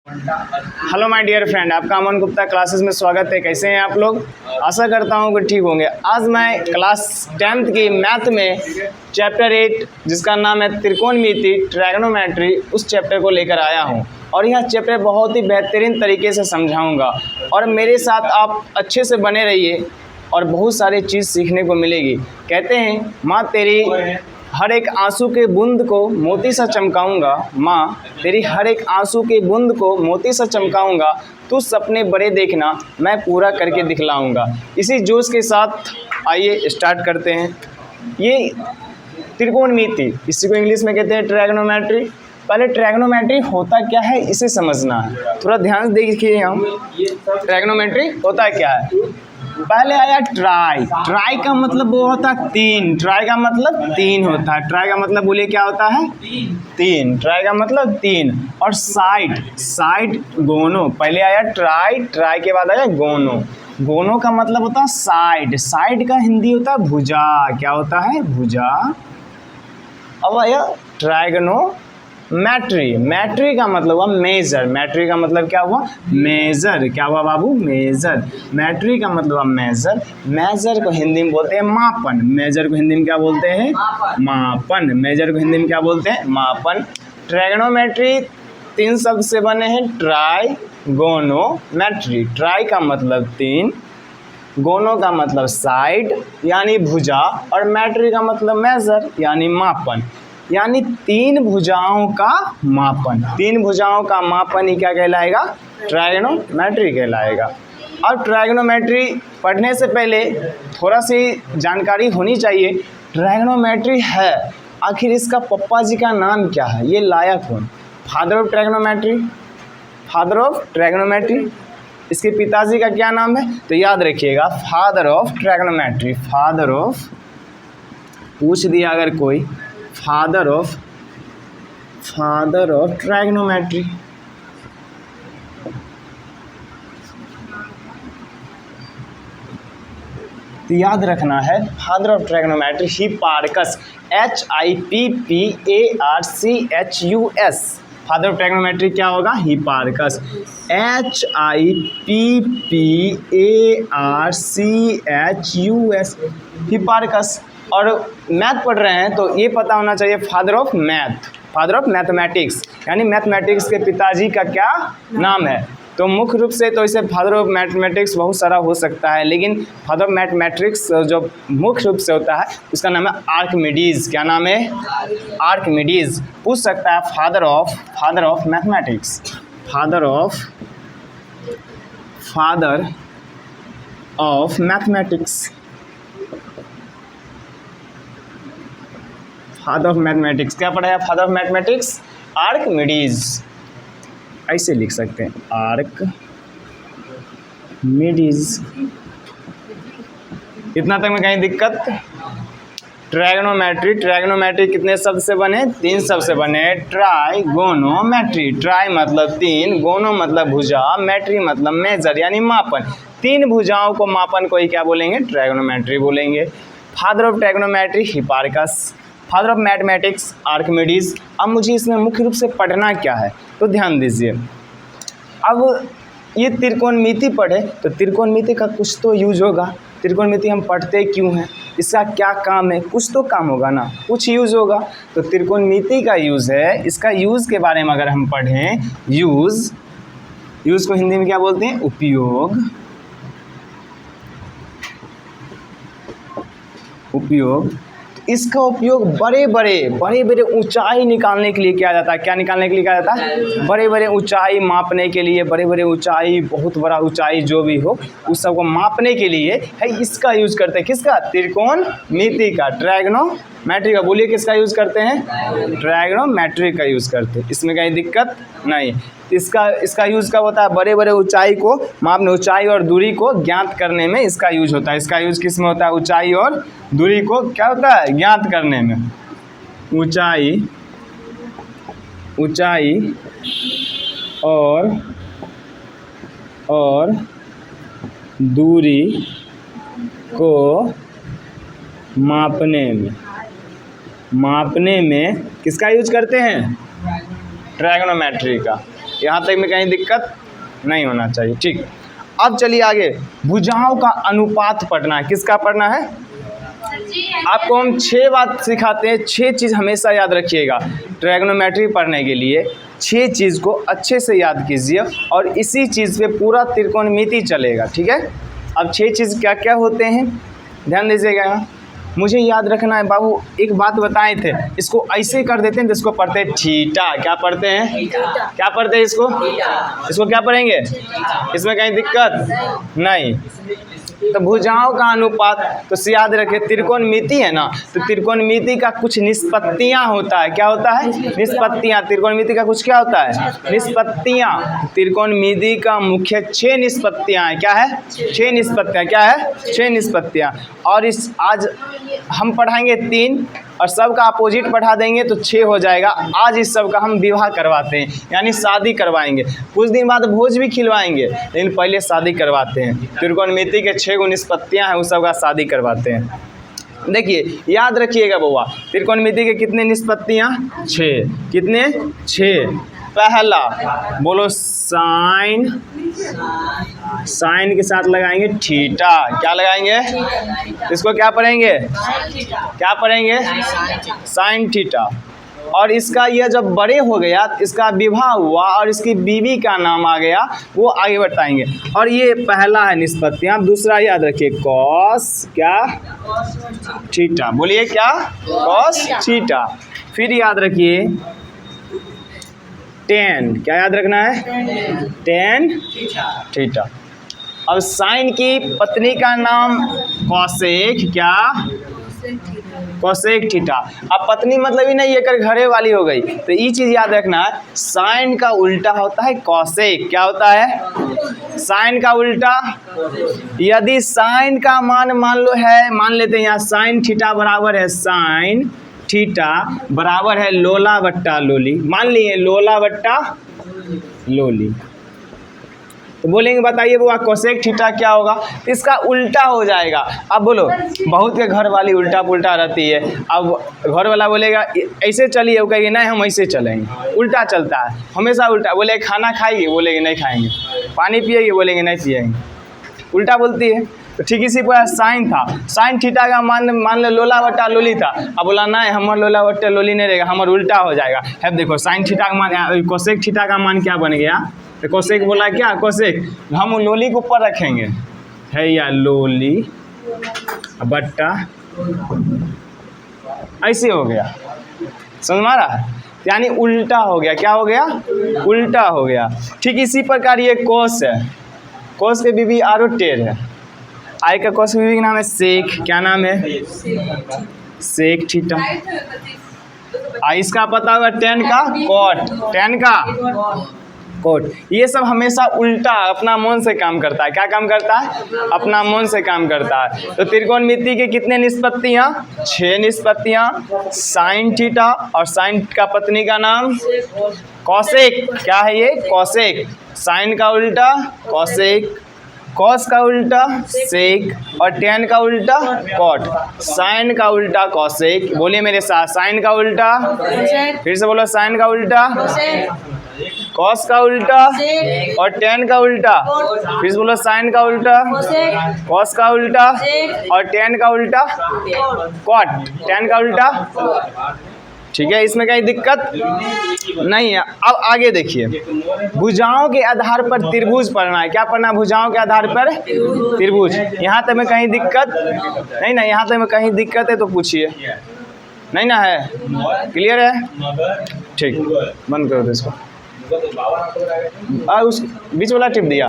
Hello my dear friend, आपका Aman Gupta classes में स्वागत है। कैसे हैं आप लोग? आशा करता हूं कि ठीक होंगे। आज मैं क्लास 10th की मैथ में चैप्टर 8 जिसका नाम है त्रिकोणमिति ट्रायगोनोमेट्री, उस चैप्टर को लेकर आया हूं और यह चैप्टर बहुत ही बेहतरीन तरीके से समझाऊंगा और मेरे साथ आप अच्छे से बने रहिए और बहुत सारी चीज़ सीखने को मिलेगी। कहते हैं माँ तेरी हर एक आंसू के बूंद को मोती सा चमकाऊंगा, माँ तेरी हर एक आंसू के बूंद को मोती सा चमकाऊंगा, तू सपने बड़े देखना मैं पूरा करके दिखलाऊंगा। इसी जोश के साथ आइए स्टार्ट करते हैं। ये त्रिकोणमिति, इसी को इंग्लिश में कहते हैं ट्रायगोनोमेट्री। पहले ट्रायगोनोमेट्री होता क्या है इसे समझना है, थोड़ा ध्यान से देखिए। हम ट्रायगोनोमेट्री होता क्या है। पहले आया ट्राई। ट्राई का मतलब वो होता है तीन। ट्राई का मतलब तीन होता है। ट्राई का मतलब बोलिए क्या होता है? तीन। ट्राई का मतलब तीन। और साइड, साइड गोनो। पहले आया ट्राई, ट्राई के बाद आया गोनो। गोनो का मतलब होता है साइड। साइड का हिंदी होता है भुजा। क्या होता है? भुजा। अब आया ट्रायगोनोमेट्री। मैट्री का मतलब हुआ मेजर। मैट्री का मतलब क्या हुआ? मेजर। क्या हुआ बाबू? मेजर। मैट्री का मतलब हुआ मेजर। मेजर को हिंदी में बोलते हैं मापन। मेजर को हिंदी में क्या बोलते हैं? मापन। मेजर को हिंदी में क्या बोलते हैं? मापन। ट्रायगोनोमेट्री तीन शब्द से बने हैं, ट्राई गोनोमेट्री। ट्राई का मतलब तीन, गोनो का मतलब साइड यानी भुजा, और मैट्री का मतलब मेजर यानी मापन, यानी तीन भुजाओं का मापन। तीन भुजाओं का मापन ही क्या कहलाएगा? ट्रायगोनोमेट्री कहलाएगा। अब ट्रायगोनोमेट्री पढ़ने से पहले थोड़ा सी जानकारी होनी चाहिए। ट्रायगोनोमेट्री है, आखिर इसका पप्पा जी का नाम क्या है? ये लाया कौन? Father of trigonometry. Father of trigonometry, इसके पिताजी का क्या नाम है? तो याद रखिएगा, father of trigonometry. Father of, पूछ दिया अगर कोई, फादर ऑफ ट्रायगोनोमेट्री। तो याद रखना है father of trigonometry Hipparcos, HIPPARCHUS। Father of ट्रायगोनोमेट्री क्या होगा? Hipparcos, HIPPARCHUS, Hipparcos. और मैथ पढ़ रहे हैं तो ये पता होना चाहिए father of math, father of mathematics, यानी मैथमेटिक्स के पिताजी का क्या नाम है? तो मुख्य रूप से तो इसे फादर ऑफ मैथमेटिक्स बहुत सारा हो सकता है, लेकिन फादर ऑफ मैथमेटिक्स जो मुख्य रूप से होता है उसका नाम है आर्किमिडीज। क्या नाम है? आर्किमिडीज। पूछ सकता है father of mathematics, father of mathematics, father of mathematics. क्या पढ़ा है फादर ऑफ मैथमेटिक्स? आर्किमिडीज। ऐसे लिख सकते हैं, आर्किमिडीज। इतना तक में कहीं दिक्कत? ट्रायगोनोमेट्री कितने शब्द से बने? तीन शब्द से बने। ट्राई गोनोमेट्री। ट्राई मतलब तीन, गोनो मतलब भुजा, मैट्री मतलब मेजर यानी मापन। तीन भुजाओं को मापन को ही क्या बोलेंगे? ट्रायगोनोमेट्री बोलेंगे। Father of trigonometry Hipparchus, father of mathematics Archimedes. अब मुझे इसमें मुख्य रूप से पढ़ना क्या है तो ध्यान दीजिए। अब ये त्रिकोणमिति पढ़े तो त्रिकोणमिति का कुछ तो यूज होगा। त्रिकोणमिति हम पढ़ते क्यों हैं, इसका क्या काम है? कुछ तो काम होगा ना, कुछ यूज होगा। तो त्रिकोणमिति का यूज़ है, इसका यूज़ के बारे में अगर हम पढ़ें, यूज़ को हिंदी में क्या बोलते हैं? उपयोग। इसका उपयोग बड़े बड़े ऊंचाई निकालने के लिए किया जाता है। क्या निकालने के लिए किया जाता है? बड़े बड़े ऊंचाई मापने के लिए, बड़े बड़े ऊंचाई, बहुत बड़ा ऊंचाई जो भी हो उस सबको मापने के लिए है इसका यूज करते हैं। किसका? त्रिकोणमिति का, ट्रायगोनोमेट्री का। बोलिए किसका यूज करते हैं? ट्रायगोनोमेट्री का यूज करते हैं। इसमें कहीं दिक्कत नहीं। इसका यूज कब होता है? बड़े बड़े ऊंचाई को मापने, ऊंचाई और दूरी को ज्ञात करने में इसका यूज होता है। इसका यूज किस में होता है? ऊंचाई और दूरी को क्या होता है? ज्ञात करने में। ऊंचाई और दूरी को मापने में किसका यूज करते हैं? ट्रायगोनोमेट्री का। यहाँ तक में कहीं दिक्कत नहीं होना चाहिए। ठीक, अब चलिए आगे, भुजाओं का अनुपात पढ़ना है। किसका पढ़ना है? आपको हम 6 बात सिखाते हैं, 6 चीज़ हमेशा याद रखिएगा। ट्रायगोनोमेट्री पढ़ने के लिए 6 चीज़ को अच्छे से याद कीजिए और इसी चीज़ पे पूरा त्रिकोणमिति चलेगा। ठीक है, अब 6 चीज़ क्या क्या होते हैं ध्यान दीजिएगा। मुझे याद रखना है बाबू, एक बात बताए थे, इसको ऐसे कर देते हैं तो इसको पढ़ते हैं थीटा। क्या पढ़ते हैं? क्या पढ़ते हैं इसको? इसको क्या पढ़ेंगे? इसमें कहीं दिक्कत नहीं। तो भुजाओं का अनुपात तो याद रखें, त्रिकोणमिति है ना, तो त्रिकोणमिति का कुछ निष्पत्तियां होता है। क्या होता है? निष्पत्तियां। त्रिकोणमिति का कुछ क्या होता है? निष्पत्तियां। त्रिकोणमिति का मुख्य 6 निष्पत्तियां हैं। क्या है? 6 निष्पत्तियां। क्या है? 6 निष्पत्तियां। और इस आज हम पढ़ाएंगे 3 और सब का अपोजिट पढ़ा देंगे तो 6 हो जाएगा। आज इस सब का हम विवाह करवाते हैं, यानी शादी करवाएंगे। कुछ दिन बाद भोज भी खिलवाएंगे, लेकिन पहले शादी करवाते हैं। त्रिकोणमिति के 6 निष्पत्तियां हैं, उस सब का शादी करवाते हैं। देखिए याद रखिएगा बउआ, त्रिकोणमिति के कितने निष्पत्तियां? 6। कितने? 6। पहला बोलो साइन, साइन के साथ लगाएंगे थीटा। क्या लगाएंगे? इसको क्या पढ़ेंगे? क्या पढ़ेंगे? Sine theta. और इसका यह जब बड़े हो गया, इसका विवाह हुआ और इसकी बीवी का नाम आ गया, वो आगे बताएंगे। और ये पहला है निष्पत्ति। आप दूसरा याद रखिए, कॉस क्या? थीटा। बोलिए क्या? Cos theta. फिर याद रखिए टेन। क्या याद रखना है? Tan theta. अब साइन की पत्नी का नाम कौसेक। क्या? कौसेक थीटा। अब पत्नी मतलब ही नहीं, ये घरे वाली हो गई, तो ये चीज़ याद रखना है, साइन का उल्टा होता है कौसेक। क्या होता है? साइन का उल्टा। यदि साइन का मान मान लेते हैं यहाँ साइन थीटा बराबर है, साइन थीटा बराबर है लोला बट्टा लोली। मान लिए लोला बट्टा लोली, तो बोलेंगे बताइए वो कोसेक थीटा क्या होगा? तो इसका उल्टा हो जाएगा। अब बोलो, बहुत के घर वाली उल्टा पुल्टा रहती है। अब घर वाला बोलेगा ऐसे चलिए, वो कहेगी नहीं हम ऐसे चलेंगे। उल्टा चलता है हमेशा, उल्टा। बोले खाना खाएंगे, बोलेंगे नहीं खाएंगे। पानी पिएंगे, बोलेंगे नहीं पिएंगे। उल्टा बोलती है। तो ठीक इसी पर साइन था, साइन थीटा का मान लो लोला बट्टा लोली था। अब बोला नहीं हमार लोला बट्टा लोली नहीं रहेगा, हमार उल्टा हो जाएगा। अब देखो साइन थीटा का मान, कोसेक थीटा का मान क्या बन गया? तो कोसेक बोला क्या? कोसेक हम लोली के ऊपर रखेंगे, है या लोली बट्टा, ऐसे हो गया। समझ में आ रहा है? यानी उल्टा हो गया। क्या हो गया? उल्टा हो गया। ठीक इसी प्रकार ये कोस है, कोस के बीबी आरो टेर है। आई का कोस बीबी का नाम है सेक। क्या नाम है? Sec theta. इसका पता होगा टेन का कॉट, टेन का कोट। ये सब हमेशा उल्टा अपना मन से काम करता है। क्या काम करता है? अपना मन से काम करता है। तो त्रिकोणमिति के कितने निष्पत्तियाँ? 6 निष्पत्तियाँ। साइन थीटा और साइन का पत्नी का नाम कौसेक। क्या है ये? कौसेक। साइन का उल्टा कौसेक, कॉस का उल्टा सेक और टेन का उल्टा कॉट। साइन का उल्टा कौसेक। बोलिए मेरे साथ, साइन का उल्टा, फिर से बोलो, साइन का उल्टा कॉस का उल्टा और टेन का उल्टा, फिर से बोलो साइन का उल्टा कॉस का उल्टा और टेन का उल्टा कॉट, टेन का उल्टा। ठीक है, इसमें कहीं दिक्कत नहीं है। अब आगे देखिए, भुजाओं के आधार पर त्रिभुज पढ़ना है। क्या पढ़ना? भुजाओं के आधार पर त्रिभुज। यहाँ तक में कहीं दिक्कत नहीं ना? यहाँ तक में कहीं दिक्कत है तो पूछिए। नहीं ना है? क्लियर है? ठीक, बंद करो तो इसको। उस बीच वाला टिप दिया।